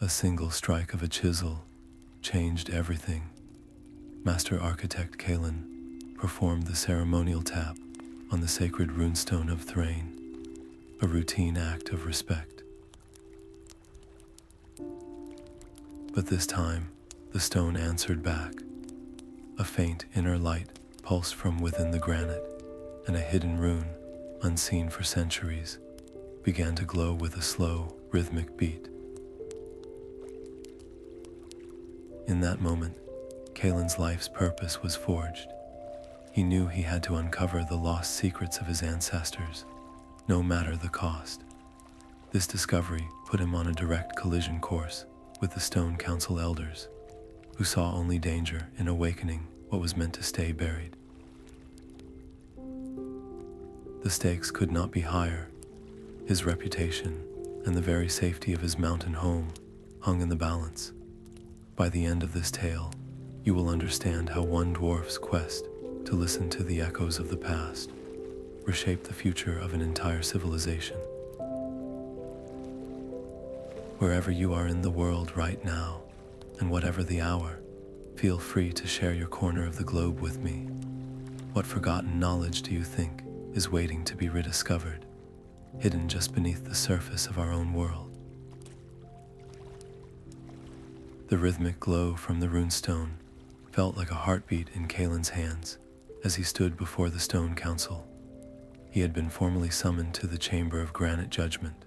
A single strike of a chisel changed everything. Master Architect Kaelen performed the ceremonial tap on the sacred runestone of Thrain, a routine act of respect. But this time, the stone answered back. A faint inner light pulsed from within the granite, and a hidden rune, unseen for centuries, began to glow with a slow, rhythmic beat. In that moment, Kaelen's life's purpose was forged. He knew he had to uncover the lost secrets of his ancestors, no matter the cost. This discovery put him on a direct collision course with the Stone Council elders, who saw only danger in awakening what was meant to stay buried. The stakes could not be higher. His reputation and the very safety of his mountain home hung in the balance. By the end of this tale, you will understand how one dwarf's quest to listen to the echoes of the past reshaped the future of an entire civilization. Wherever you are in the world right now, and whatever the hour, feel free to share your corner of the globe with me. What forgotten knowledge do you think is waiting to be rediscovered, hidden just beneath the surface of our own world? The rhythmic glow from the runestone felt like a heartbeat in Kaelen's hands as he stood before the Stone Council. He had been formally summoned to the Chamber of Granite Judgment,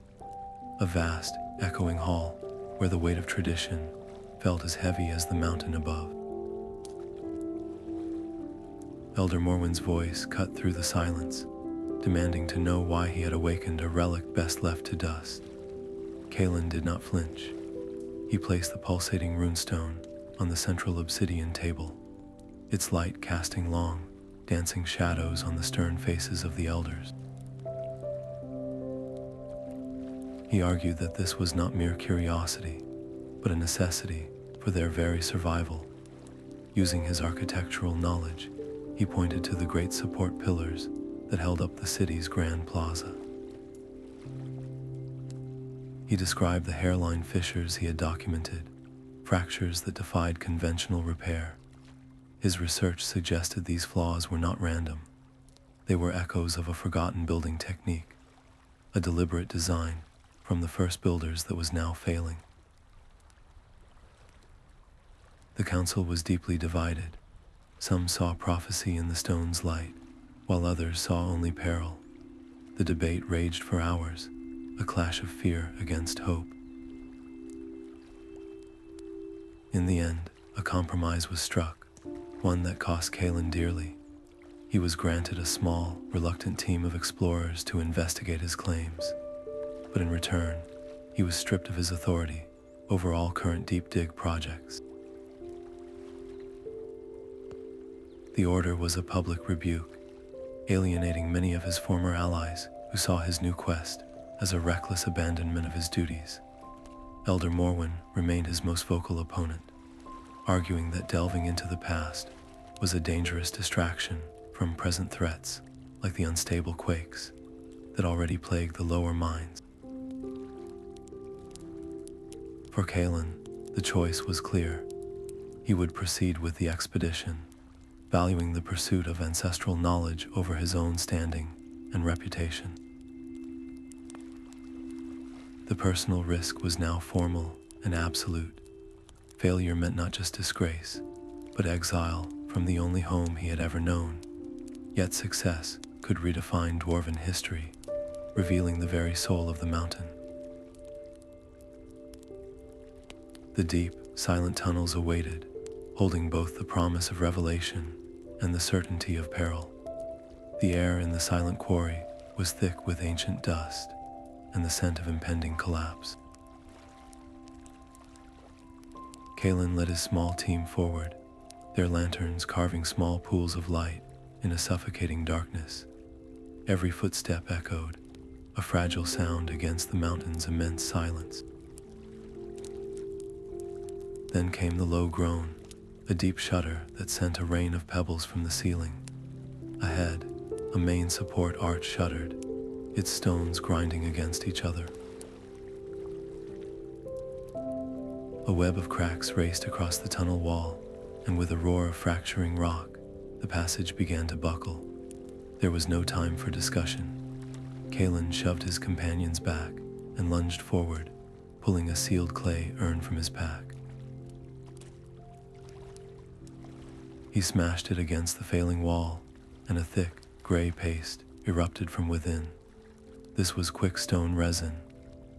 a vast, echoing hall where the weight of tradition felt as heavy as the mountain above. Elder Morwen's voice cut through the silence, demanding to know why he had awakened a relic best left to dust. Kaelen did not flinch. He placed the pulsating runestone on the central obsidian table, its light casting long, dancing shadows on the stern faces of the elders. He argued that this was not mere curiosity, but a necessity for their very survival. Using his architectural knowledge, he pointed to the great support pillars that held up the city's grand plaza. He described the hairline fissures he had documented, fractures that defied conventional repair. His research suggested these flaws were not random. They were echoes of a forgotten building technique, a deliberate design from the first builders that was now failing. The council was deeply divided. Some saw prophecy in the stone's light, while others saw only peril. The debate raged for hours, a clash of fear against hope. In the end, a compromise was struck, one that cost Kaelen dearly. He was granted a small, reluctant team of explorers to investigate his claims, but in return, he was stripped of his authority over all current deep dig projects. The order was a public rebuke, alienating many of his former allies who saw his new quest as a reckless abandonment of his duties. Elder Morwen remained his most vocal opponent, arguing that delving into the past was a dangerous distraction from present threats like the unstable quakes that already plagued the lower mines. For Kaelen, the choice was clear. He would proceed with the expedition, valuing the pursuit of ancestral knowledge over his own standing and reputation. The personal risk was now formal and absolute. Failure meant not just disgrace, but exile from the only home he had ever known. Yet success could redefine Dwarven history, revealing the very soul of the mountain. The deep, silent tunnels awaited, holding both the promise of revelation and the certainty of peril. The air in the silent quarry was thick with ancient dust and the scent of impending collapse. Kaelen led his small team forward, their lanterns carving small pools of light in a suffocating darkness. Every footstep echoed, a fragile sound against the mountain's immense silence. Then came the low groan, a deep shudder that sent a rain of pebbles from the ceiling. Ahead, a main support arch shuddered, its stones grinding against each other. A web of cracks raced across the tunnel wall, and with a roar of fracturing rock, the passage began to buckle. There was no time for discussion. Kaelen shoved his companions back and lunged forward, pulling a sealed clay urn from his pack. He smashed it against the failing wall, and a thick, gray paste erupted from within. This was Quickstone resin,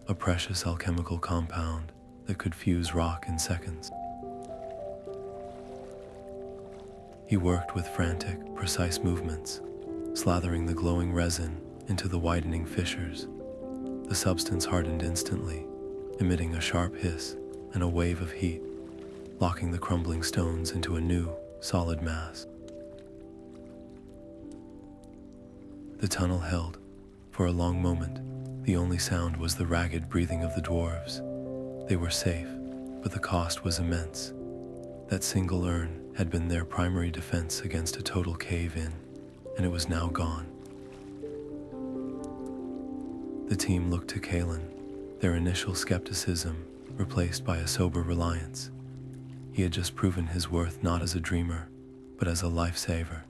a precious alchemical compound that could fuse rock in seconds. He worked with frantic, precise movements, slathering the glowing resin into the widening fissures. The substance hardened instantly, emitting a sharp hiss and a wave of heat, locking the crumbling stones into a new, solid mass. The tunnel held. For a long moment, the only sound was the ragged breathing of the dwarves. They were safe, but the cost was immense. That single urn had been their primary defense against a total cave-in, and it was now gone. The team looked to Kaelen, their initial skepticism replaced by a sober reliance. He had just proven his worth not as a dreamer, but as a lifesaver.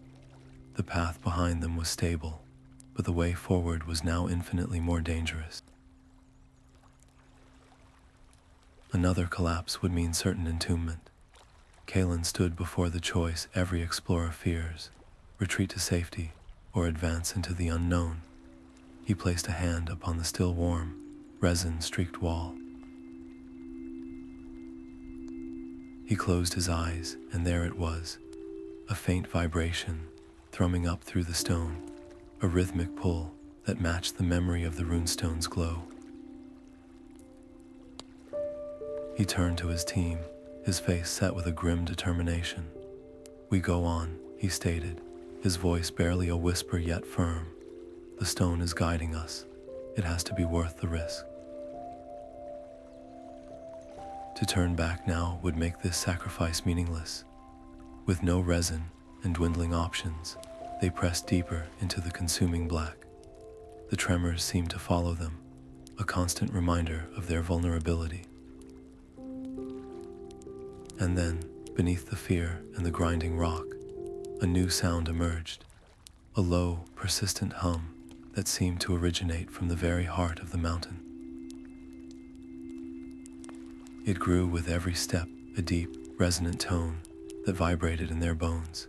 The path behind them was stable, but the way forward was now infinitely more dangerous. Another collapse would mean certain entombment. Kaelen stood before the choice every explorer fears: retreat to safety or advance into the unknown. He placed a hand upon the still warm, resin-streaked wall. He closed his eyes, and there it was, a faint vibration thrumming up through the stone, a rhythmic pull that matched the memory of the runestone's glow. He turned to his team, his face set with a grim determination. "We go on," he stated, his voice barely a whisper yet firm. "The stone is guiding us. It has to be worth the risk." To turn back now would make this sacrifice meaningless. With no resin and dwindling options, they pressed deeper into the consuming black. The tremors seemed to follow them, a constant reminder of their vulnerability. And then, beneath the fear and the grinding rock, a new sound emerged, a low, persistent hum that seemed to originate from the very heart of the mountain. It grew with every step, a deep, resonant tone that vibrated in their bones.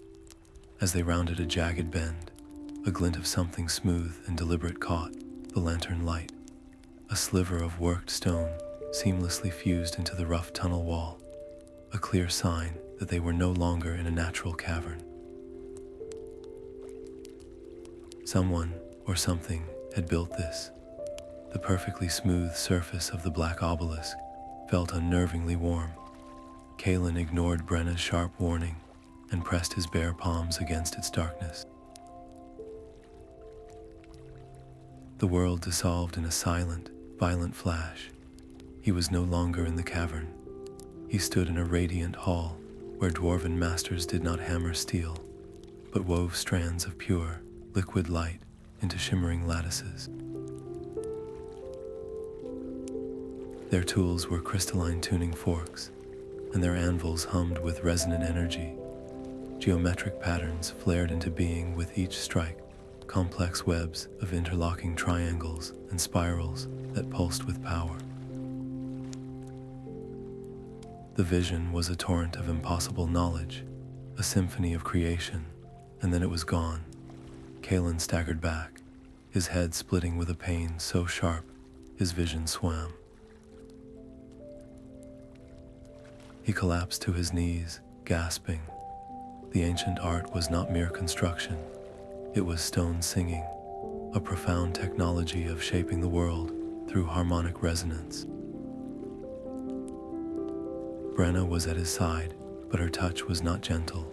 As they rounded a jagged bend, a glint of something smooth and deliberate caught the lantern light, a sliver of worked stone seamlessly fused into the rough tunnel wall, a clear sign that they were no longer in a natural cavern. Someone or something had built this. The perfectly smooth surface of the black obelisk felt unnervingly warm. Kaelen ignored Brenna's sharp warning and pressed his bare palms against its darkness. The world dissolved in a silent, violent flash. He was no longer in the cavern. He stood in a radiant hall where Dwarven masters did not hammer steel, but wove strands of pure, liquid light into shimmering lattices. Their tools were crystalline tuning forks, and their anvils hummed with resonant energy. Geometric patterns flared into being with each strike, complex webs of interlocking triangles and spirals that pulsed with power. The vision was a torrent of impossible knowledge, a symphony of creation, and then it was gone. Kaelen staggered back, his head splitting with a pain so sharp his vision swam. He collapsed to his knees, gasping. The ancient art was not mere construction. It was stone singing, a profound technology of shaping the world through harmonic resonance. Brenna was at his side, but her touch was not gentle.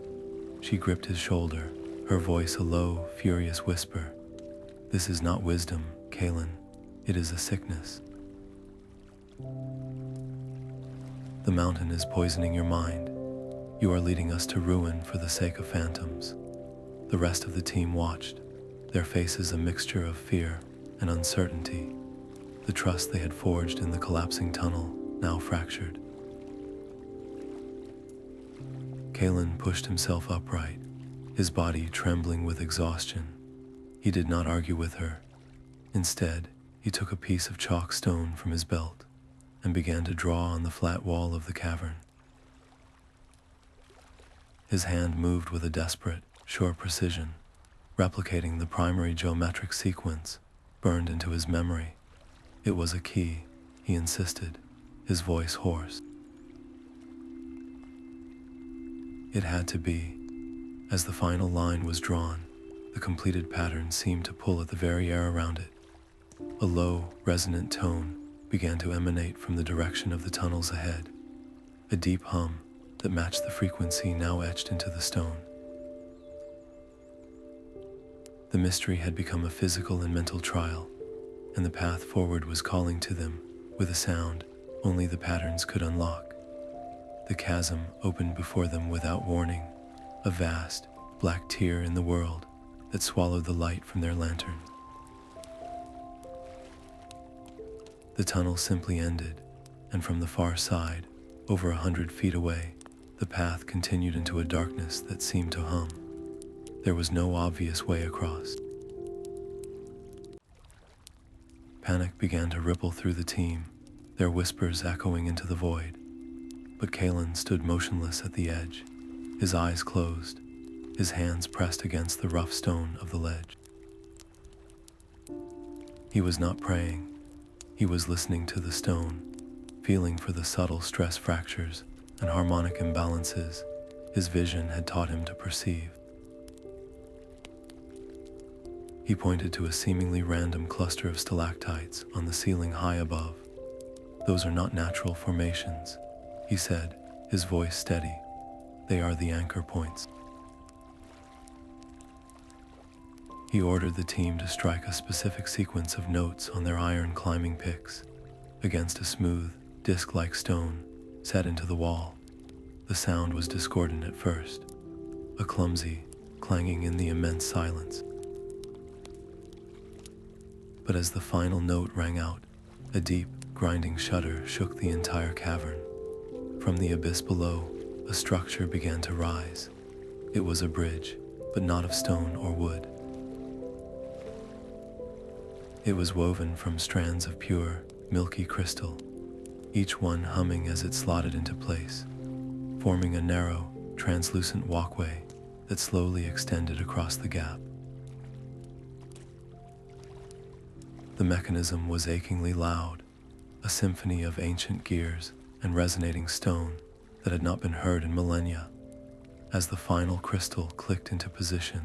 She gripped his shoulder, her voice a low, furious whisper. "This is not wisdom, Kaelen. It is a sickness. The mountain is poisoning your mind. You are leading us to ruin for the sake of phantoms." The rest of the team watched, their faces a mixture of fear and uncertainty. The trust they had forged in the collapsing tunnel now fractured. Kaelen pushed himself upright, his body trembling with exhaustion. He did not argue with her. Instead, he took a piece of chalk stone from his belt and began to draw on the flat wall of the cavern. His hand moved with a desperate, sure precision, replicating the primary geometric sequence burned into his memory. It was a key, he insisted, his voice hoarse. It had to be. As the final line was drawn, the completed pattern seemed to pull at the very air around it. A low, resonant tone began to emanate from the direction of the tunnels ahead, a deep hum that matched the frequency now etched into the stone. The mystery had become a physical and mental trial, and the path forward was calling to them with a sound only the patterns could unlock. The chasm opened before them without warning, a vast, black tear in the world that swallowed the light from their lantern. The tunnel simply ended, and from the far side, over 100 feet away, the path continued into a darkness that seemed to hum. There was no obvious way across. Panic began to ripple through the team, their whispers echoing into the void. But Kaelen stood motionless at the edge, his eyes closed, his hands pressed against the rough stone of the ledge. He was not praying. He was listening to the stone, feeling for the subtle stress fractures and harmonic imbalances his vision had taught him to perceive. He pointed to a seemingly random cluster of stalactites on the ceiling high above. "Those are not natural formations," he said, his voice steady. "They are the anchor points." He ordered the team to strike a specific sequence of notes on their iron climbing picks against a smooth, disc-like stone set into the wall. The sound was discordant at first, a clumsy clanging in the immense silence. But as the final note rang out, a deep, grinding shudder shook the entire cavern. From the abyss below, a structure began to rise. It was a bridge, but not of stone or wood. It was woven from strands of pure, milky crystal, each one humming as it slotted into place, forming a narrow, translucent walkway that slowly extended across the gap. The mechanism was achingly loud, a symphony of ancient gears and resonating stone that had not been heard in millennia. As the final crystal clicked into position,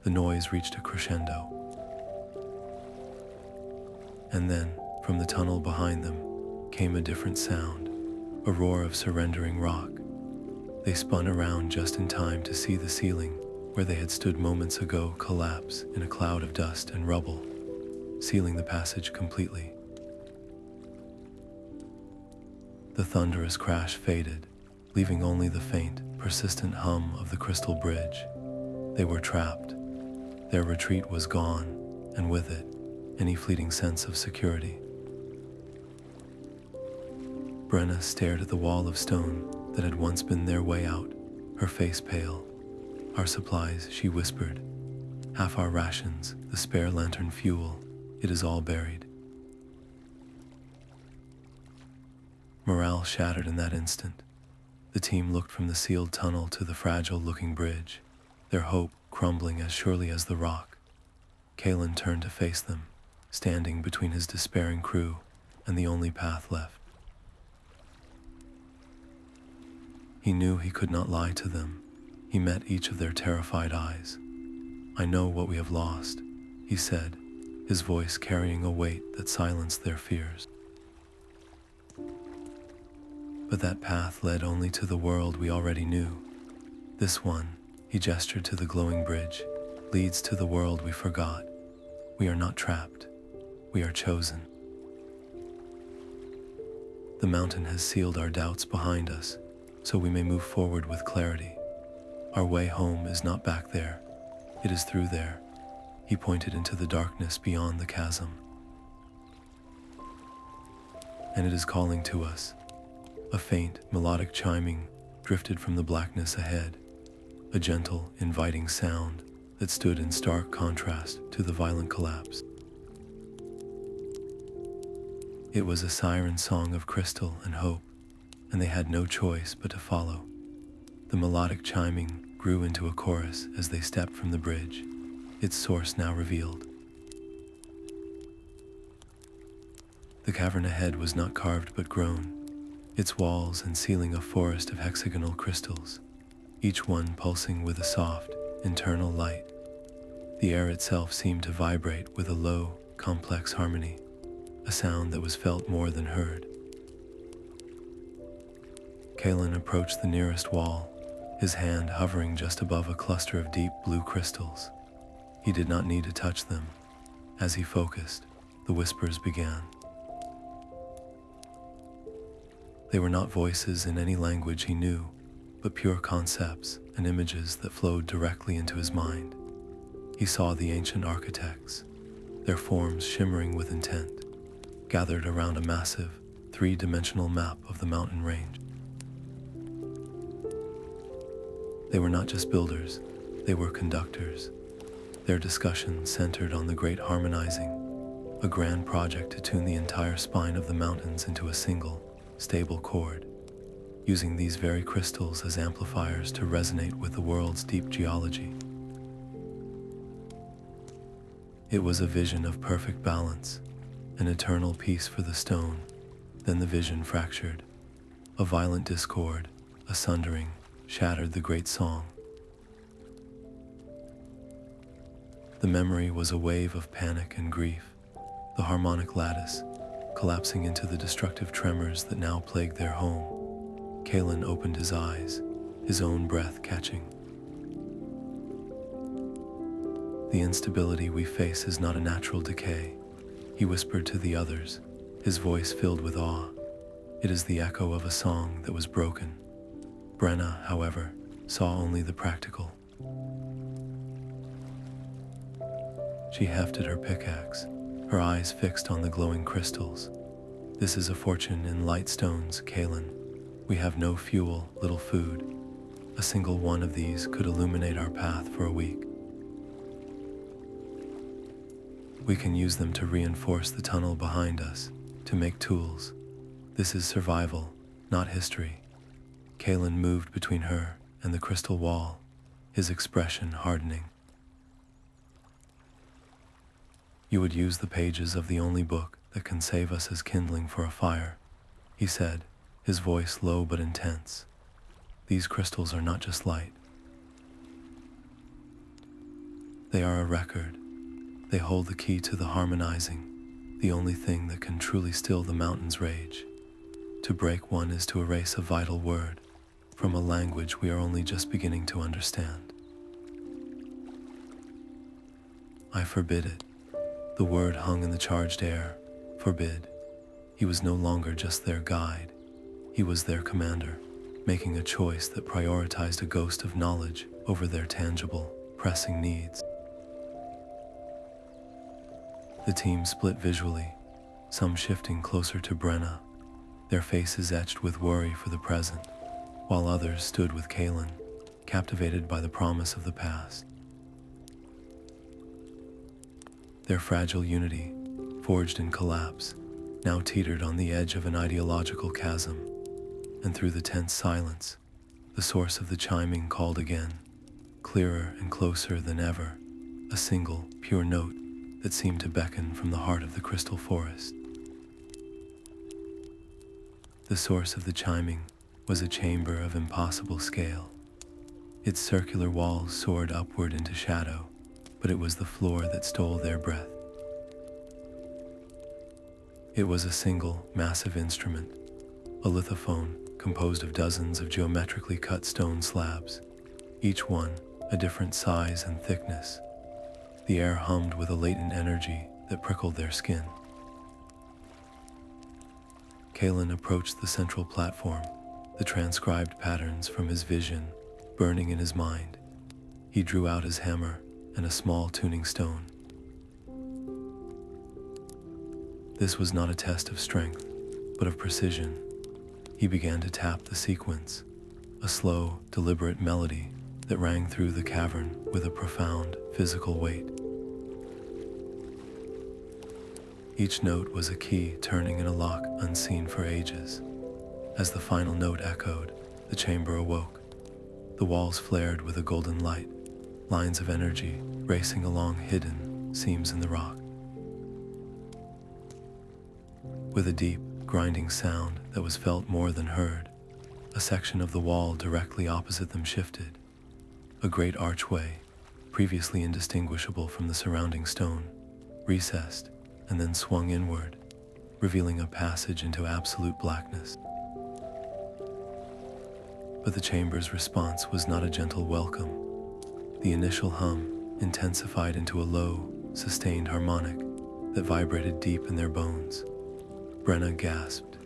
the noise reached a crescendo. And then, from the tunnel behind them, came a different sound, a roar of surrendering rock. They spun around just in time to see the ceiling, where they had stood moments ago, collapse in a cloud of dust and rubble, sealing the passage completely. The thunderous crash faded, leaving only the faint, persistent hum of the crystal bridge. They were trapped. Their retreat was gone, and with it, any fleeting sense of security. Brenna stared at the wall of stone that had once been their way out, her face pale. "Our supplies," she whispered. "Half our rations, the spare lantern fuel, it is all buried." Morale shattered in that instant. The team looked from the sealed tunnel to the fragile-looking bridge, their hope crumbling as surely as the rock. Kaelen turned to face them, standing between his despairing crew and the only path left. He knew he could not lie to them. He met each of their terrified eyes. "I know what we have lost," he said, his voice carrying a weight that silenced their fears. "But that path led only to the world we already knew. This one," he gestured to the glowing bridge, "leads to the world we forgot. We are not trapped. We are chosen. The mountain has sealed our doubts behind us, so we may move forward with clarity. Our way home is not back there. It is through there." He pointed into the darkness beyond the chasm. "And it is calling to us." A faint, melodic chiming drifted from the blackness ahead, a gentle, inviting sound that stood in stark contrast to the violent collapse. It was a siren song of crystal and hope, and they had no choice but to follow. The melodic chiming grew into a chorus as they stepped from the bridge, its source now revealed. The cavern ahead was not carved but grown, its walls and ceiling a forest of hexagonal crystals, each one pulsing with a soft, internal light. The air itself seemed to vibrate with a low, complex harmony, a sound that was felt more than heard. Kaelen approached the nearest wall, his hand hovering just above a cluster of deep blue crystals. He did not need to touch them. As he focused, the whispers began. They were not voices in any language he knew, but pure concepts and images that flowed directly into his mind. He saw the ancient architects, their forms shimmering with intent, gathered around a massive, three-dimensional map of the mountain range. They were not just builders, they were conductors. Their discussion centered on the Great Harmonizing, a grand project to tune the entire spine of the mountains into a single, stable chord, using these very crystals as amplifiers to resonate with the world's deep geology. It was a vision of perfect balance, an eternal peace for the stone. Then the vision fractured. A violent discord, a sundering, shattered the great song. The memory was a wave of panic and grief, the harmonic lattice collapsing into the destructive tremors that now plagued their home. Kaelen opened his eyes, his own breath catching. The instability we face is not a natural decay, he whispered to the others, his voice filled with awe. It is the echo of a song that was broken. Brenna, however, saw only the practical. She hefted her pickaxe, her eyes fixed on the glowing crystals. This is a fortune in light stones, Kaelen. We have no fuel, little food. A single one of these could illuminate our path for a week. We can use them to reinforce the tunnel behind us, to make tools. This is survival, not history. Kaelen moved between her and the crystal wall, his expression hardening. You would use the pages of the only book that can save us as kindling for a fire, he said, his voice low but intense. These crystals are not just light. They are a record. They hold the key to the harmonizing, the only thing that can truly still the mountain's rage. To break one is to erase a vital word from a language we are only just beginning to understand. I forbid it. The word hung in the charged air. Forbid. He was no longer just their guide. He was their commander, making a choice that prioritized a ghost of knowledge over their tangible, pressing needs. The team split visually, some shifting closer to Brenna, their faces etched with worry for the present, while others stood with Kaelen, captivated by the promise of the past. Their fragile unity, forged in collapse, now teetered on the edge of an ideological chasm, and through the tense silence, the source of the chiming called again, clearer and closer than ever, a single, pure note that seemed to beckon from the heart of the crystal forest. The source of the chiming was a chamber of impossible scale. Its circular walls soared upward into shadow, but it was the floor that stole their breath. It was a single, massive instrument, a lithophone composed of dozens of geometrically cut stone slabs, each one a different size and thickness. The air hummed with a latent energy that prickled their skin. Kaelen approached the central platform, the transcribed patterns from his vision burning in his mind. He drew out his hammer and a small tuning stone. This was not a test of strength, but of precision. He began to tap the sequence, a slow, deliberate melody that rang through the cavern with a profound, physical weight. Each note was a key turning in a lock unseen for ages. As the final note echoed, the chamber awoke. The walls flared with a golden light, lines of energy racing along hidden seams in the rock. With a deep, grinding sound that was felt more than heard, a section of the wall directly opposite them shifted. A great archway, previously indistinguishable from the surrounding stone, recessed and then swung inward, revealing a passage into absolute blackness. But the chamber's response was not a gentle welcome. The initial hum intensified into a low, sustained harmonic that vibrated deep in their bones. Brenna gasped,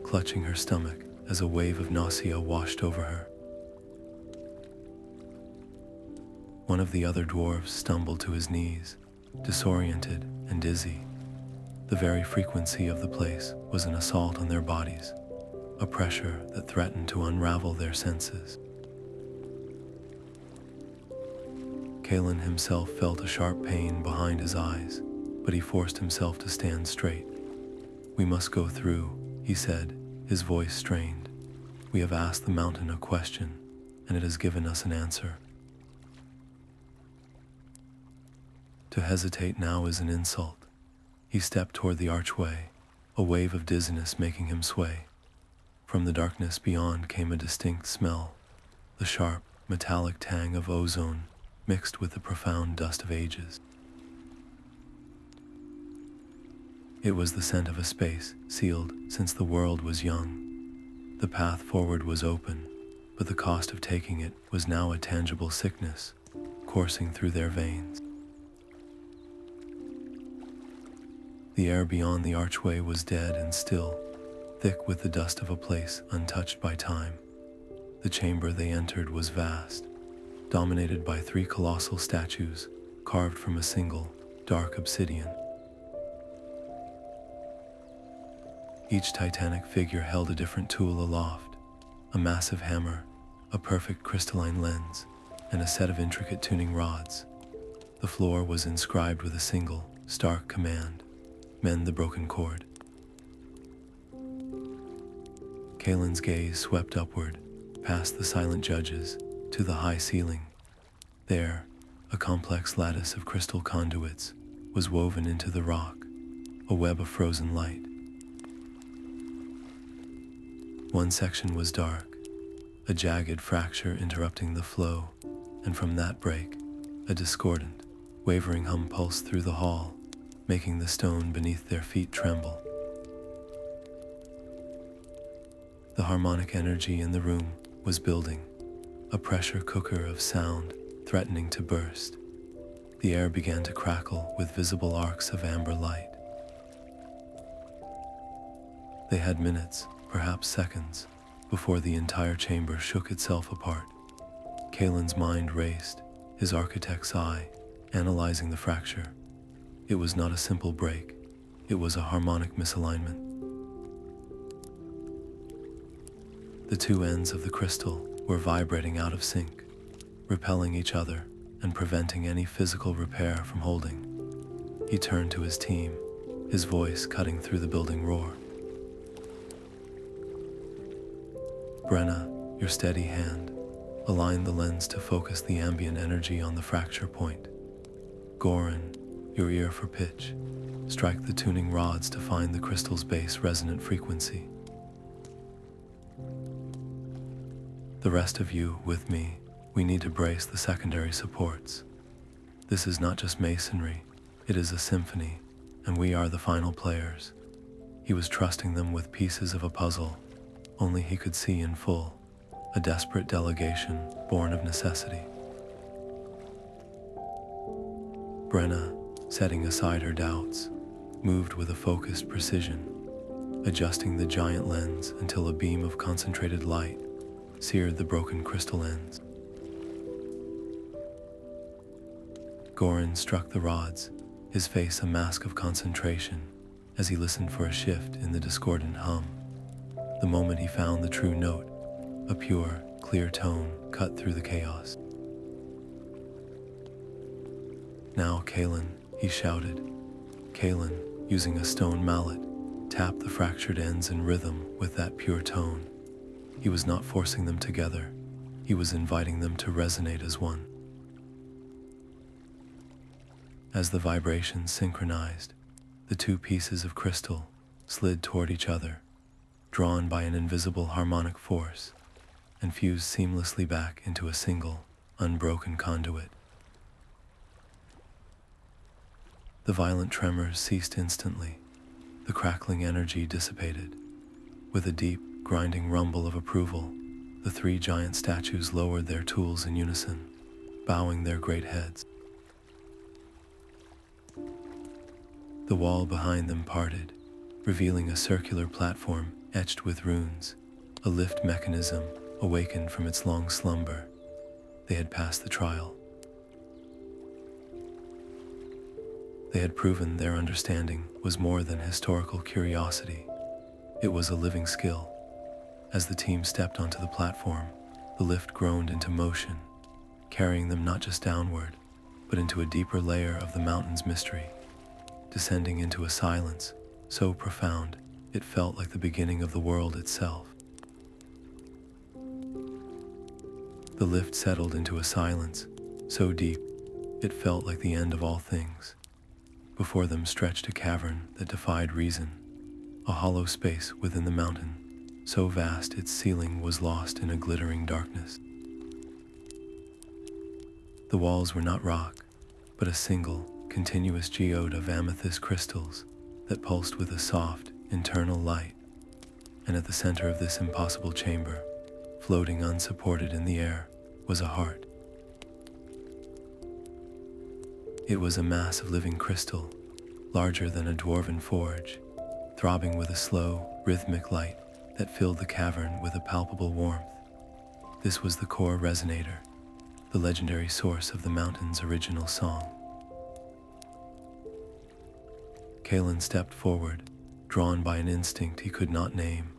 clutching her stomach as a wave of nausea washed over her. One of the other dwarves stumbled to his knees, disoriented and dizzy. The very frequency of the place was an assault on their bodies, a pressure that threatened to unravel their senses. Kaelen himself felt a sharp pain behind his eyes, but he forced himself to stand straight. "We must go through," he said, his voice strained. "We have asked the mountain a question, and it has given us an answer. To hesitate now is an insult." He stepped toward the archway, a wave of dizziness making him sway. From the darkness beyond came a distinct smell, the sharp, metallic tang of ozone mixed with the profound dust of ages. It was the scent of a space sealed since the world was young. The path forward was open, but the cost of taking it was now a tangible sickness coursing through their veins. The air beyond the archway was dead and still, thick with the dust of a place untouched by time. The chamber they entered was vast, dominated by 3 colossal statues carved from a single, dark obsidian. Each titanic figure held a different tool aloft, a massive hammer, a perfect crystalline lens, and a set of intricate tuning rods. The floor was inscribed with a single, stark command: "Mend the broken cord." Kaelen's gaze swept upward, past the silent judges, to the high ceiling. There, a complex lattice of crystal conduits was woven into the rock, a web of frozen light. One section was dark, a jagged fracture interrupting the flow, and from that break, a discordant, wavering hum pulsed through the hall, making the stone beneath their feet tremble. The harmonic energy in the room was building, a pressure cooker of sound threatening to burst. The air began to crackle with visible arcs of amber light. They had minutes, perhaps seconds, before the entire chamber shook itself apart. Kaelen's mind raced, his architect's eye analyzing the fracture. It was not a simple break, it was a harmonic misalignment. The 2 ends of the crystal were vibrating out of sync, repelling each other and preventing any physical repair from holding. He turned to his team, his voice cutting through the building roar. "Brenna, your steady hand. Align the lens to focus the ambient energy on the fracture point. Goran, your ear for pitch. Strike the tuning rods to find the crystal's base resonant frequency. The rest of you, with me, we need to brace the secondary supports. This is not just masonry, it is a symphony, and we are the final players." He was trusting them with pieces of a puzzle only he could see in full, a desperate delegation born of necessity. Brenna, setting aside her doubts, moved with a focused precision, adjusting the giant lens until a beam of concentrated light seared the broken crystal ends. Goran struck the rods, his face a mask of concentration, as he listened for a shift in the discordant hum. The moment he found the true note, a pure, clear tone cut through the chaos. "Now, Kaelen," he shouted. Kaelen, using a stone mallet, tapped the fractured ends in rhythm with that pure tone. He was not forcing them together, he was inviting them to resonate as one. As the vibrations synchronized, the two pieces of crystal slid toward each other, drawn by an invisible harmonic force, and fused seamlessly back into a single, unbroken conduit. The violent tremors ceased instantly. The crackling energy dissipated. With a deep, grinding rumble of approval, the three giant statues lowered their tools in unison, bowing their great heads. The wall behind them parted, revealing a circular platform etched with runes. A lift mechanism awakened from its long slumber. They had passed the trial. They had proven their understanding was more than historical curiosity. It was a living skill. As the team stepped onto the platform, the lift groaned into motion, carrying them not just downward, but into a deeper layer of the mountain's mystery, descending into a silence so profound it felt like the beginning of the world itself. The lift settled into a silence so deep it felt like the end of all things. Before them stretched a cavern that defied reason, a hollow space within the mountain, so vast its ceiling was lost in a glittering darkness. The walls were not rock, but a single, continuous geode of amethyst crystals that pulsed with a soft, internal light. And at the center of this impossible chamber, floating unsupported in the air, was a heart. It was a mass of living crystal, larger than a dwarven forge, throbbing with a slow, rhythmic light that filled the cavern with a palpable warmth. This was the Core Resonator, the legendary source of the mountain's original song. Kaelen stepped forward, drawn by an instinct he could not name,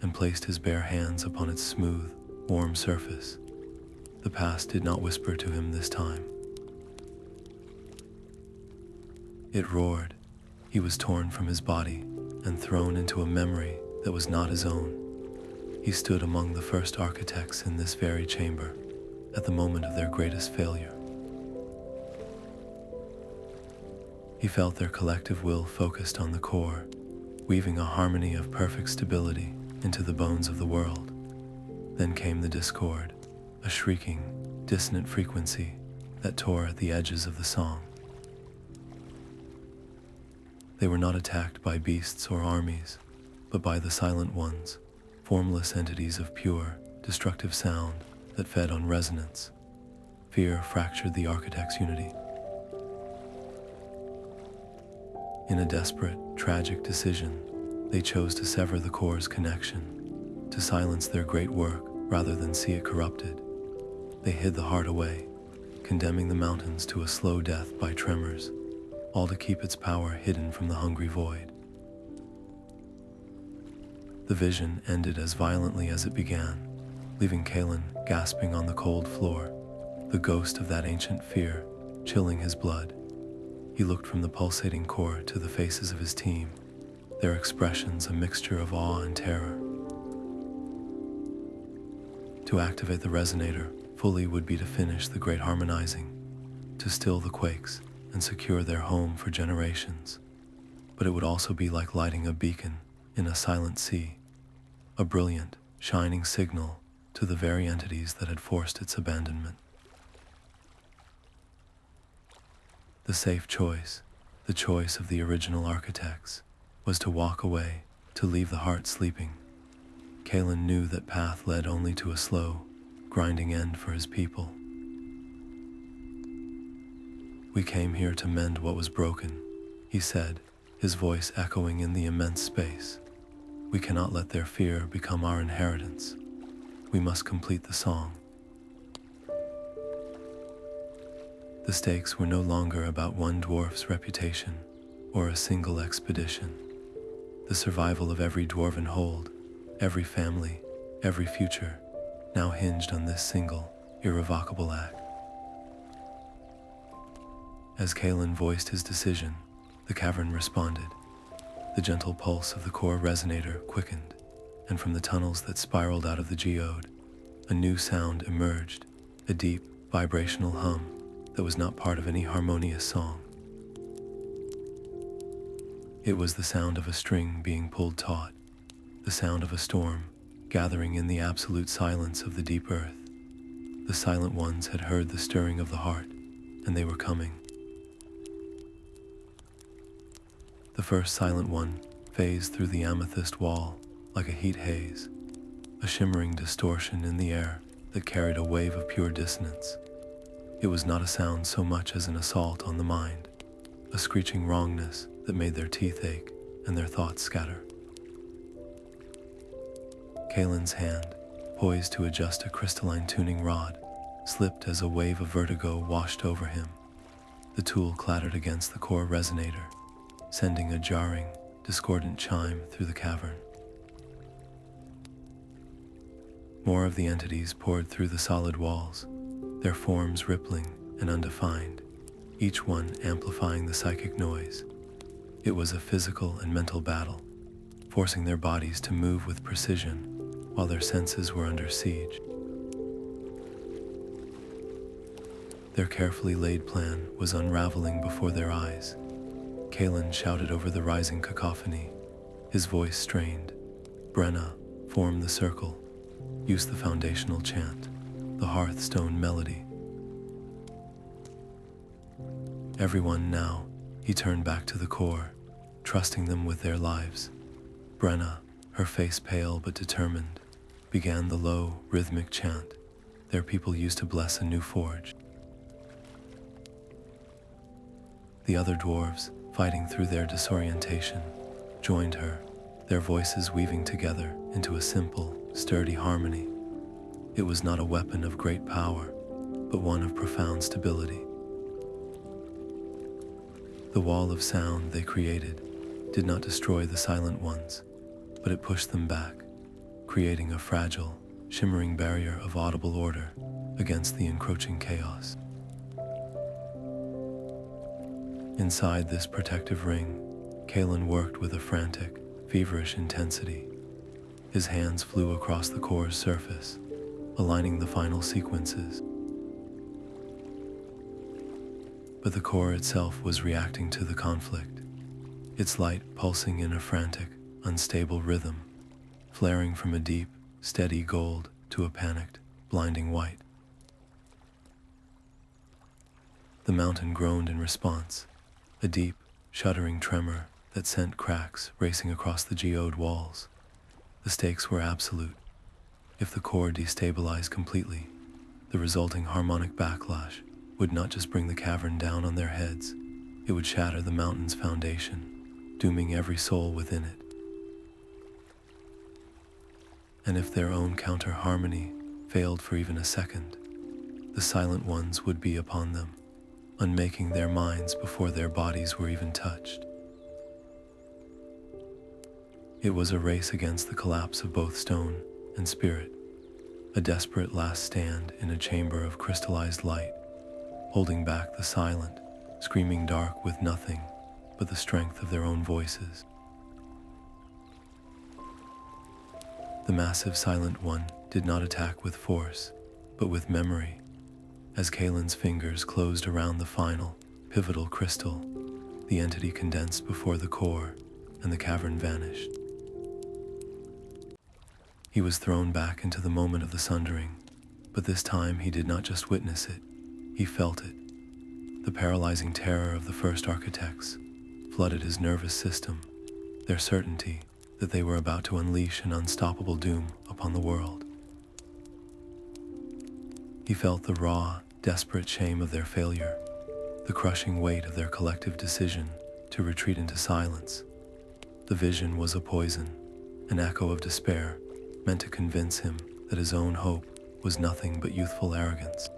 and placed his bare hands upon its smooth, warm surface. The past did not whisper to him this time. It roared. He was torn from his body and thrown into a memory that was not his own. He stood among the first architects in this very chamber, at the moment of their greatest failure. He felt their collective will focused on the core, weaving a harmony of perfect stability into the bones of the world. Then came the discord, a shrieking, dissonant frequency that tore at the edges of the song. They were not attacked by beasts or armies, but by the silent ones, formless entities of pure, destructive sound that fed on resonance. Fear fractured the architect's unity. In a desperate, tragic decision, they chose to sever the core's connection, to silence their great work rather than see it corrupted. They hid the heart away, condemning the mountains to a slow death by tremors, all to keep its power hidden from the hungry void. The vision ended as violently as it began, leaving Kaelen gasping on the cold floor, the ghost of that ancient fear chilling his blood. He looked from the pulsating core to the faces of his team, their expressions a mixture of awe and terror. To activate the resonator fully would be to finish the great harmonizing, to still the quakes and secure their home for generations. But it would also be like lighting a beacon in a silent sea, a brilliant, shining signal to the very entities that had forced its abandonment. The safe choice, the choice of the original architects, was to walk away, to leave the heart sleeping. Kaelen knew that path led only to a slow, grinding end for his people. "We came here to mend what was broken," he said, his voice echoing in the immense space. "We cannot let their fear become our inheritance. We must complete the song." The stakes were no longer about one dwarf's reputation or a single expedition. The survival of every dwarven hold, every family, every future, now hinged on this single, irrevocable act. As Kaelen voiced his decision, the cavern responded. The gentle pulse of the core resonator quickened, and from the tunnels that spiraled out of the geode, a new sound emerged, a deep, vibrational hum that was not part of any harmonious song. It was the sound of a string being pulled taut, the sound of a storm gathering in the absolute silence of the deep earth. The silent ones had heard the stirring of the heart, and they were coming. The first silent one phased through the amethyst wall like a heat haze, a shimmering distortion in the air that carried a wave of pure dissonance. It was not a sound so much as an assault on the mind, a screeching wrongness that made their teeth ache and their thoughts scatter. Kaelen's hand, poised to adjust a crystalline tuning rod, slipped as a wave of vertigo washed over him. The tool clattered against the core resonator, sending a jarring, discordant chime through the cavern. More of the entities poured through the solid walls, their forms rippling and undefined, each one amplifying the psychic noise. It was a physical and mental battle, forcing their bodies to move with precision while their senses were under siege. Their carefully laid plan was unraveling before their eyes. Kaelen shouted over the rising cacophony, his voice strained. Brenna, form the circle. Use the foundational chant, the Hearthstone melody. Everyone now, he turned back to the core, trusting them with their lives. Brenna, her face pale but determined, began the low, rhythmic chant their people used to bless a new forge. The other dwarves, fighting through their disorientation, joined her, their voices weaving together into a simple, sturdy harmony. It was not a weapon of great power, but one of profound stability. The wall of sound they created did not destroy the silent ones, but it pushed them back, creating a fragile, shimmering barrier of audible order against the encroaching chaos. Inside this protective ring, Kaelen worked with a frantic, feverish intensity. His hands flew across the core's surface, aligning the final sequences. But the core itself was reacting to the conflict, its light pulsing in a frantic, unstable rhythm, flaring from a deep, steady gold to a panicked, blinding white. The mountain groaned in response, a deep, shuddering tremor that sent cracks racing across the geode walls. The stakes were absolute. If the core destabilized completely, the resulting harmonic backlash would not just bring the cavern down on their heads, it would shatter the mountain's foundation, dooming every soul within it. And if their own counter-harmony failed for even a second, the silent ones would be upon them, unmaking their minds before their bodies were even touched. It was a race against the collapse of both stone and spirit, a desperate last stand in a chamber of crystallized light, holding back the silent, screaming dark with nothing but the strength of their own voices. The massive silent one did not attack with force, but with memory. As Kaelen's fingers closed around the final, pivotal crystal, the entity condensed before the core, and the cavern vanished. He was thrown back into the moment of the sundering, but this time he did not just witness it, he felt it. The paralyzing terror of the first architects flooded his nervous system, their certainty that they were about to unleash an unstoppable doom upon the world. He felt the raw, desperate shame of their failure, the crushing weight of their collective decision to retreat into silence. The vision was a poison, an echo of despair, meant to convince him that his own hope was nothing but youthful arrogance.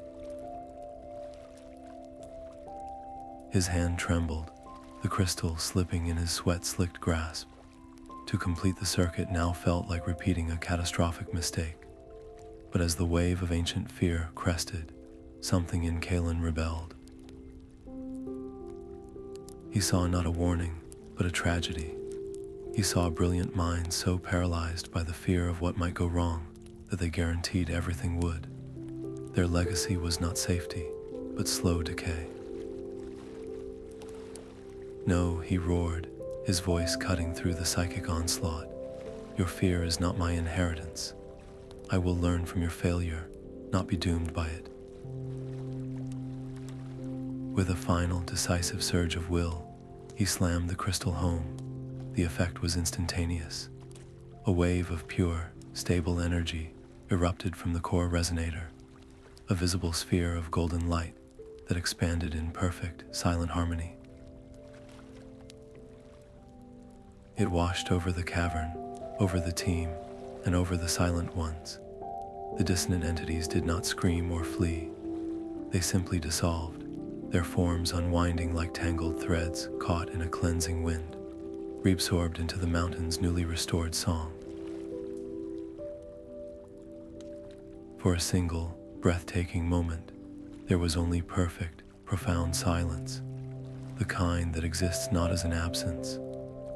His hand trembled, the crystal slipping in his sweat-slicked grasp. To complete the circuit now felt like repeating a catastrophic mistake. But as the wave of ancient fear crested, something in Kaelen rebelled. He saw not a warning, but a tragedy. He saw a brilliant mind so paralyzed by the fear of what might go wrong that they guaranteed everything would. Their legacy was not safety, but slow decay. No, he roared, his voice cutting through the psychic onslaught. Your fear is not my inheritance. I will learn from your failure, not be doomed by it. With a final, decisive surge of will, he slammed the crystal home. The effect was instantaneous. A wave of pure, stable energy erupted from the Core Resonator, a visible sphere of golden light that expanded in perfect, silent harmony. It washed over the cavern, over the team, and over the silent ones. The dissonant entities did not scream or flee. They simply dissolved, their forms unwinding like tangled threads caught in a cleansing wind, reabsorbed into the mountain's newly restored song. For a single, breathtaking moment, there was only perfect, profound silence, the kind that exists not as an absence,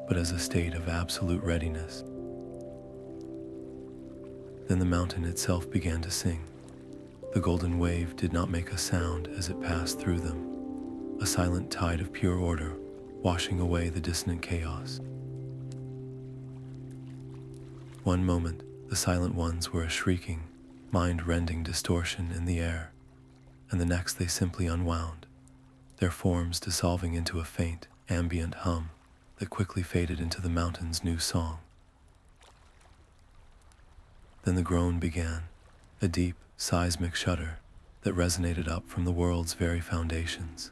but as a state of absolute readiness. Then the mountain itself began to sing. The golden wave did not make a sound as it passed through them, a silent tide of pure order, washing away the dissonant chaos. One moment, the silent ones were a shrieking, mind-rending distortion in the air, and the next they simply unwound, their forms dissolving into a faint, ambient hum that quickly faded into the mountain's new song. Then the groan began, a deep, seismic shudder that resonated up from the world's very foundations.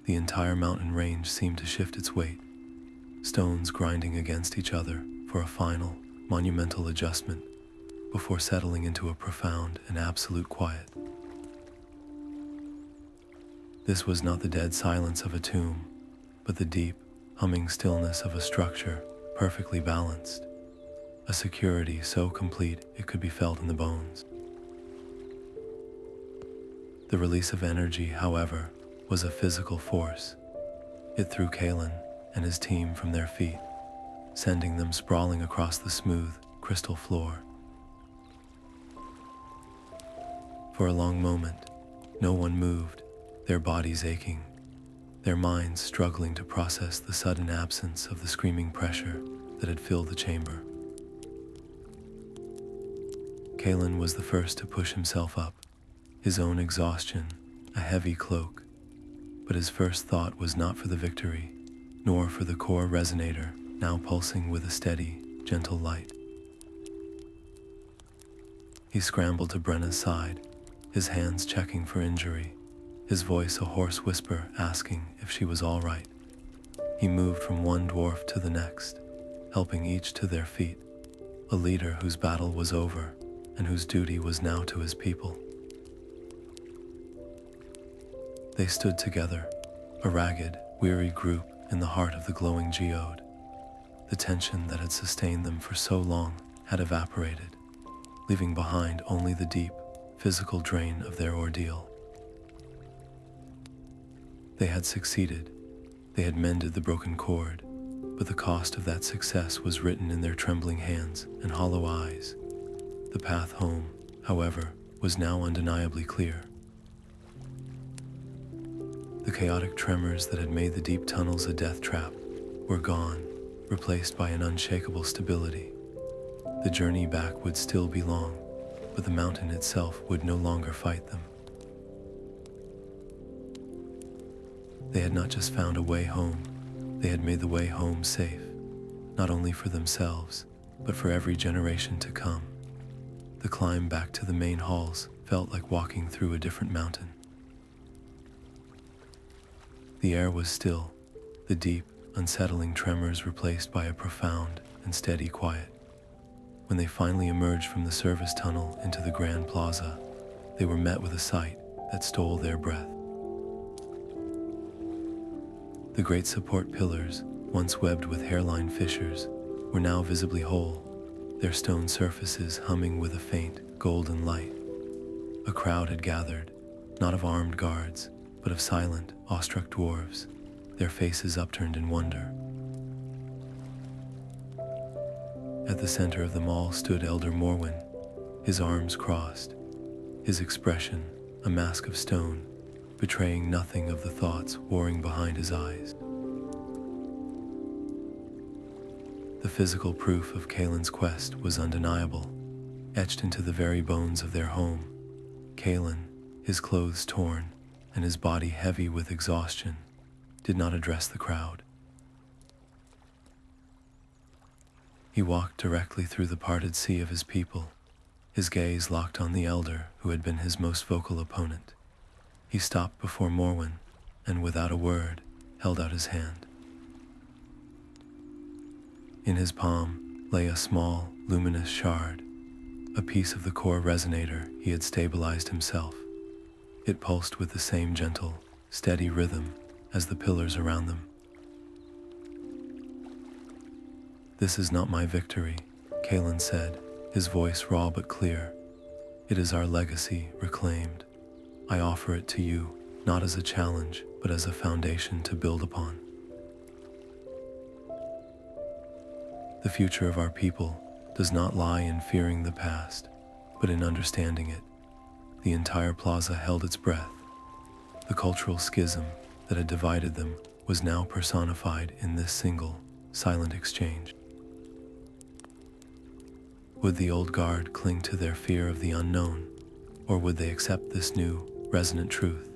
The entire mountain range seemed to shift its weight, stones grinding against each other for a final, monumental adjustment before settling into a profound and absolute quiet. This was not the dead silence of a tomb, but the deep, humming stillness of a structure perfectly balanced, a security so complete it could be felt in the bones. The release of energy, however, was a physical force. It threw Kaelen and his team from their feet, sending them sprawling across the smooth, crystal floor. For a long moment, no one moved, their bodies aching, their minds struggling to process the sudden absence of the screaming pressure that had filled the chamber. Kaelen was the first to push himself up, his own exhaustion a heavy cloak, but his first thought was not for the victory, nor for the Core Resonator, now pulsing with a steady, gentle light. He scrambled to Brenna's side, his hands checking for injury, his voice a hoarse whisper asking if she was all right. He moved from one dwarf to the next, helping each to their feet, a leader whose battle was over and whose duty was now to his people. They stood together, a ragged, weary group in the heart of the glowing geode. The tension that had sustained them for so long had evaporated, leaving behind only the deep, physical drain of their ordeal. They had succeeded. They had mended the broken cord, but the cost of that success was written in their trembling hands and hollow eyes. The path home, however, was now undeniably clear. The chaotic tremors that had made the deep tunnels a death trap were gone, replaced by an unshakable stability. The journey back would still be long, but the mountain itself would no longer fight them. They had not just found a way home, they had made the way home safe, not only for themselves, but for every generation to come. The climb back to the main halls felt like walking through a different mountain. The air was still, the deep, unsettling tremors replaced by a profound and steady quiet. When they finally emerged from the service tunnel into the Grand Plaza, they were met with a sight that stole their breath. The great support pillars, once webbed with hairline fissures, were now visibly whole, their stone surfaces humming with a faint, golden light. A crowd had gathered, not of armed guards, but of silent, awestruck dwarves, their faces upturned in wonder. At the center of them all stood Elder Morwen, his arms crossed, his expression a mask of stone, betraying nothing of the thoughts warring behind his eyes. The physical proof of Kaelen's quest was undeniable, etched into the very bones of their home. Kaelen, his clothes torn and his body heavy with exhaustion, did not address the crowd. He walked directly through the parted sea of his people, his gaze locked on the elder who had been his most vocal opponent. He stopped before Morwen and, without a word, held out his hand. In his palm lay a small, luminous shard, a piece of the Core Resonator he had stabilized himself. It pulsed with the same gentle, steady rhythm as the pillars around them. "This is not my victory," Kaelen said, his voice raw but clear. "It is our legacy reclaimed. I offer it to you, not as a challenge, but as a foundation to build upon. The future of our people does not lie in fearing the past, but in understanding it." The entire plaza held its breath. The cultural schism that had divided them was now personified in this single, silent exchange. Would the old guard cling to their fear of the unknown, or would they accept this new, resonant truth?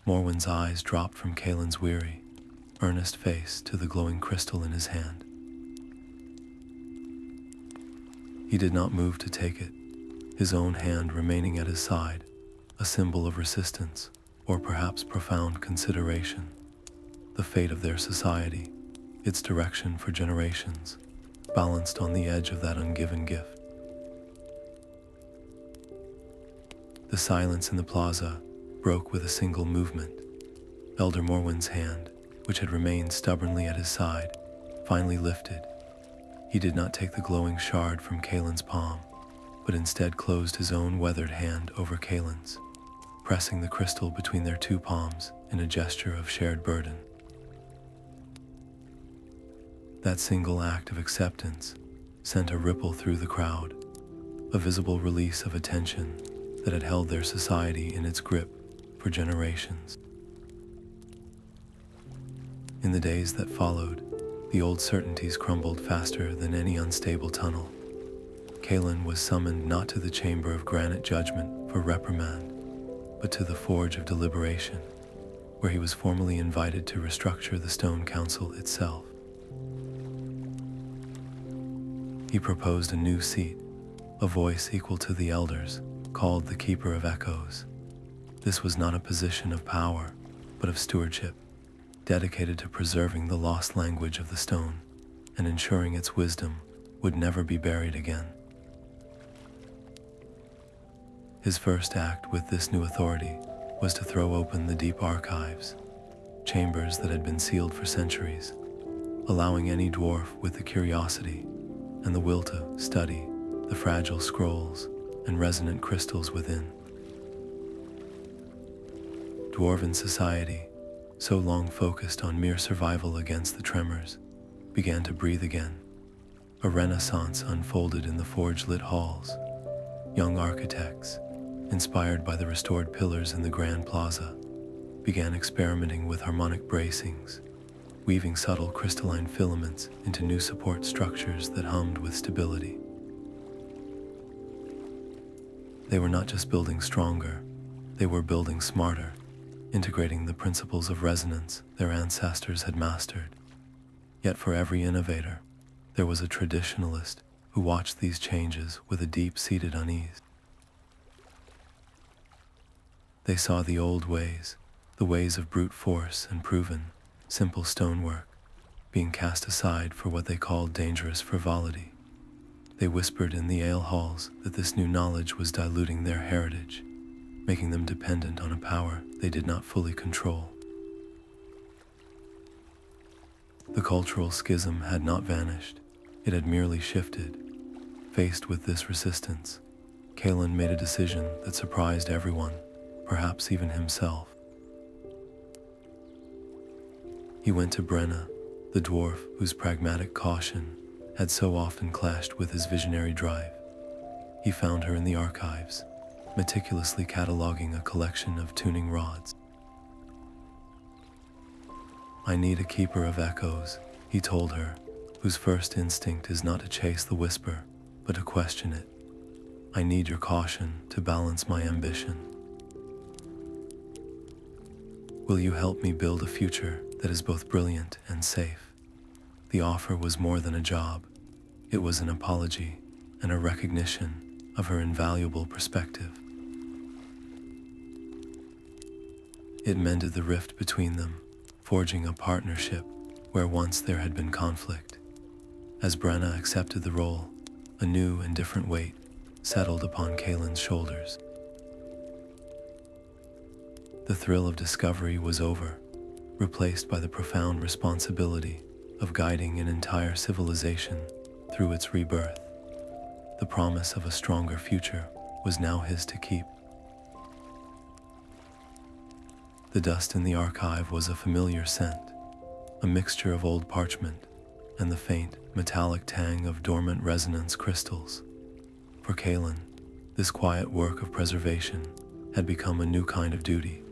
Morwen's eyes dropped from Kaelen's weary, earnest face to the glowing crystal in his hand. He did not move to take it, his own hand remaining at his side, a symbol of resistance, or perhaps profound consideration. The fate of their society, its direction for generations, balanced on the edge of that ungiven gift. The silence in the plaza broke with a single movement. Elder Morwen's hand, which had remained stubbornly at his side, finally lifted. He did not take the glowing shard from Kaelen's palm, but instead closed his own weathered hand over Kaelen's, pressing the crystal between their two palms in a gesture of shared burden. That single act of acceptance sent a ripple through the crowd, a visible release of a tension that had held their society in its grip for generations. In the days that followed, the old certainties crumbled faster than any unstable tunnel. Kaelen was summoned not to the chamber of granite judgment for reprimand, but to the forge of deliberation, where he was formally invited to restructure the Stone Council itself. He proposed a new seat, a voice equal to the elders, called the Keeper of Echoes. This was not a position of power, but of stewardship, dedicated to preserving the lost language of the stone and ensuring its wisdom would never be buried again. His first act with this new authority was to throw open the deep archives, chambers that had been sealed for centuries, allowing any dwarf with the curiosity and the will to study the fragile scrolls and resonant crystals within. Dwarven society, so long focused on mere survival against the tremors, began to breathe again. A renaissance unfolded in the forge-lit halls. Young architects, inspired by the restored pillars in the Grand Plaza, began experimenting with harmonic bracings, weaving subtle crystalline filaments into new support structures that hummed with stability. They were not just building stronger, they were building smarter, integrating the principles of resonance their ancestors had mastered. Yet for every innovator, there was a traditionalist who watched these changes with a deep-seated unease. They saw the old ways, the ways of brute force and proven, simple stonework, being cast aside for what they called dangerous frivolity. They whispered in the ale halls that this new knowledge was diluting their heritage, making them dependent on a power they did not fully control. The cultural schism had not vanished, it had merely shifted. Faced with this resistance, Kaelen made a decision that surprised everyone, perhaps even himself. He went to Brenna, the dwarf whose pragmatic caution had so often clashed with his visionary drive. He found her in the archives, meticulously cataloging a collection of tuning rods. "I need a keeper of echoes," he told her, "whose first instinct is not to chase the whisper, but to question it. I need your caution to balance my ambition. Will you help me build a future that is both brilliant and safe?" The offer was more than a job. It was an apology and a recognition of her invaluable perspective. It mended the rift between them, forging a partnership where once there had been conflict. As Brenna accepted the role, a new and different weight settled upon Kaelen's shoulders. The thrill of discovery was over, replaced by the profound responsibility of guiding an entire civilization through its rebirth. The promise of a stronger future was now his to keep. The dust in the archive was a familiar scent, a mixture of old parchment and the faint, metallic tang of dormant resonance crystals. For Kaelen, this quiet work of preservation had become a new kind of duty,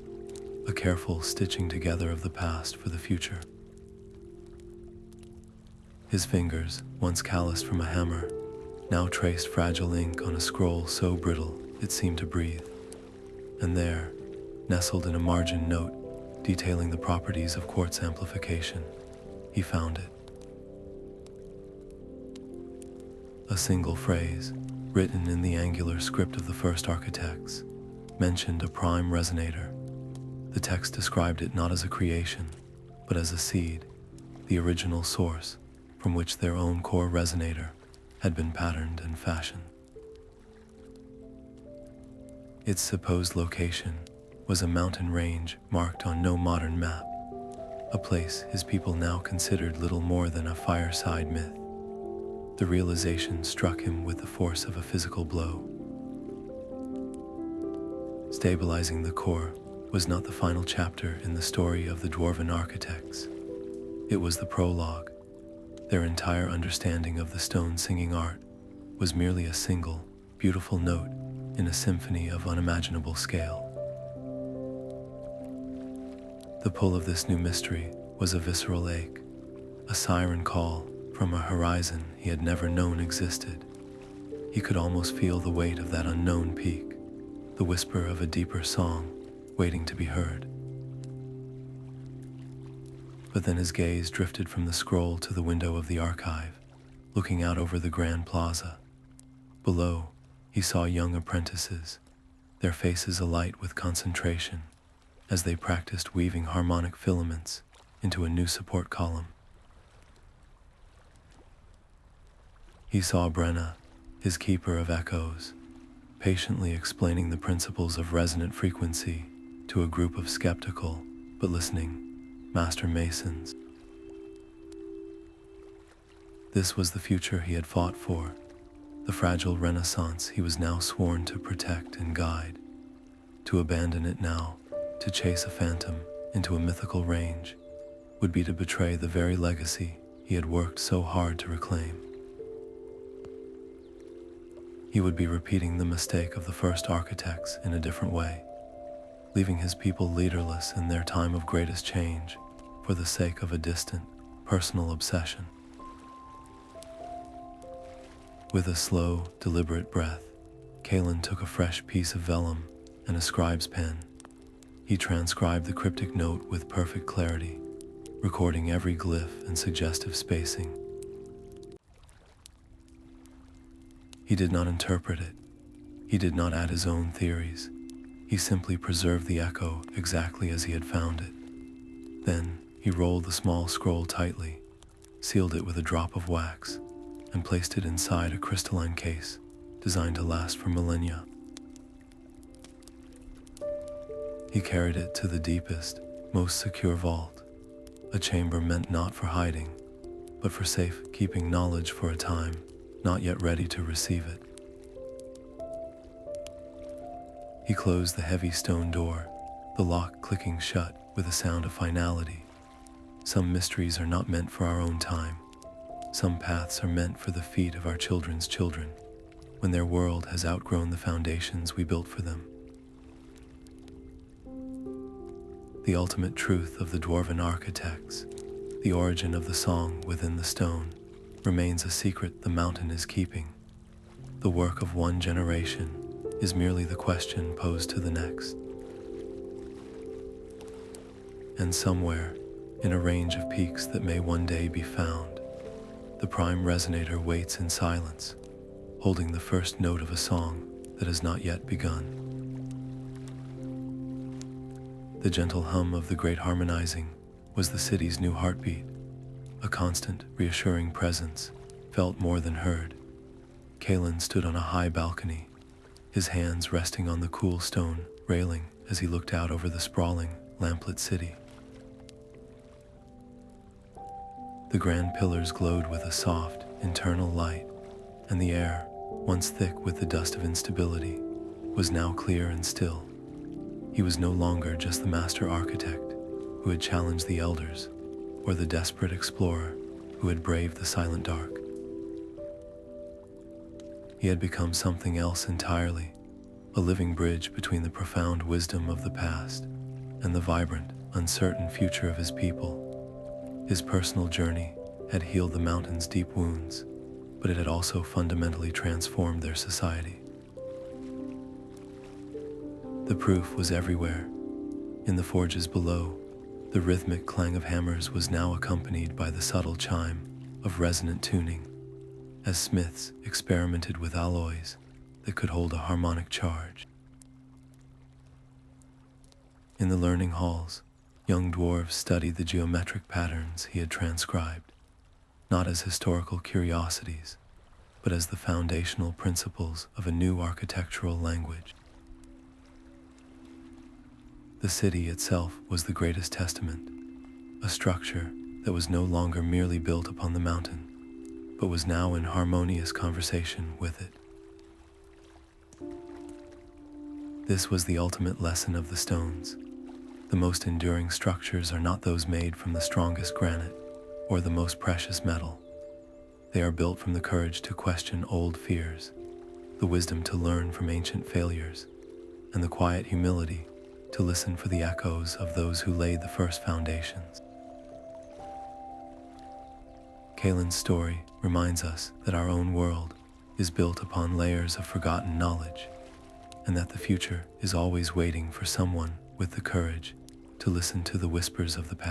a careful stitching together of the past for the future. His fingers, once calloused from a hammer, now traced fragile ink on a scroll so brittle it seemed to breathe. And there, nestled in a margin note detailing the properties of quartz amplification, he found it. A single phrase, written in the angular script of the first architects, mentioned a prime resonator. The text described it not as a creation, but as a seed, the original source from which their own core resonator had been patterned and fashioned. Its supposed location was a mountain range marked on no modern map, a place his people now considered little more than a fireside myth. The realization struck him with the force of a physical blow. Stabilizing the core was not the final chapter in the story of the Dwarven architects. It was the prologue. Their entire understanding of the stone singing art was merely a single, beautiful note in a symphony of unimaginable scale. The pull of this new mystery was a visceral ache, a siren call from a horizon he had never known existed. He could almost feel the weight of that unknown peak, the whisper of a deeper song waiting to be heard. But then his gaze drifted from the scroll to the window of the archive, looking out over the grand plaza. Below, he saw young apprentices, their faces alight with concentration, as they practiced weaving harmonic filaments into a new support column. He saw Brenna, his keeper of echoes, patiently explaining the principles of resonant frequency to a group of skeptical but listening master masons. This was the future he had fought for, the fragile renaissance he was now sworn to protect and guide. To abandon it now, to chase a phantom into a mythical range, would be to betray the very legacy he had worked so hard to reclaim. He would be repeating the mistake of the first architects in a different way, leaving his people leaderless in their time of greatest change for the sake of a distant, personal obsession. With a slow, deliberate breath, Kaelen took a fresh piece of vellum and a scribe's pen. He transcribed the cryptic note with perfect clarity, recording every glyph and suggestive spacing. He did not interpret it. He did not add his own theories. He simply preserved the echo exactly as he had found it. Then he rolled the small scroll tightly, sealed it with a drop of wax, and placed it inside a crystalline case designed to last for millennia. He carried it to the deepest, most secure vault, a chamber meant not for hiding, but for safe keeping knowledge for a time not yet ready to receive it. He closed the heavy stone door, the lock clicking shut with a sound of finality. Some mysteries are not meant for our own time. Some paths are meant for the feet of our children's children, when their world has outgrown the foundations we built for them. The ultimate truth of the Dwarven architects, the origin of the song within the stone, remains a secret the mountain is keeping. The work of one generation is merely the question posed to the next. And somewhere, in a range of peaks that may one day be found, the prime resonator waits in silence, holding the first note of a song that has not yet begun. The gentle hum of the great harmonizing was the city's new heartbeat, a constant, reassuring presence, felt more than heard. Kaelen stood on a high balcony, his hands resting on the cool stone railing as he looked out over the sprawling, lamplit city. The grand pillars glowed with a soft, internal light, and the air, once thick with the dust of instability, was now clear and still. He was no longer just the master architect who had challenged the elders, or the desperate explorer who had braved the silent dark. He had become something else entirely, a living bridge between the profound wisdom of the past and the vibrant, uncertain future of his people. His personal journey had healed the mountain's deep wounds, but it had also fundamentally transformed their society. The proof was everywhere. In the forges below, the rhythmic clang of hammers was now accompanied by the subtle chime of resonant tuning, as smiths experimented with alloys that could hold a harmonic charge. In the learning halls, young dwarves studied the geometric patterns he had transcribed, not as historical curiosities, but as the foundational principles of a new architectural language. The city itself was the greatest testament, a structure that was no longer merely built upon the mountain, but was now in harmonious conversation with it. This was the ultimate lesson of the stones. The most enduring structures are not those made from the strongest granite or the most precious metal. They are built from the courage to question old fears, the wisdom to learn from ancient failures, and the quiet humility to listen for the echoes of those who laid the first foundations. Kaelen's story reminds us that our own world is built upon layers of forgotten knowledge, and that the future is always waiting for someone with the courage to listen to the whispers of the past.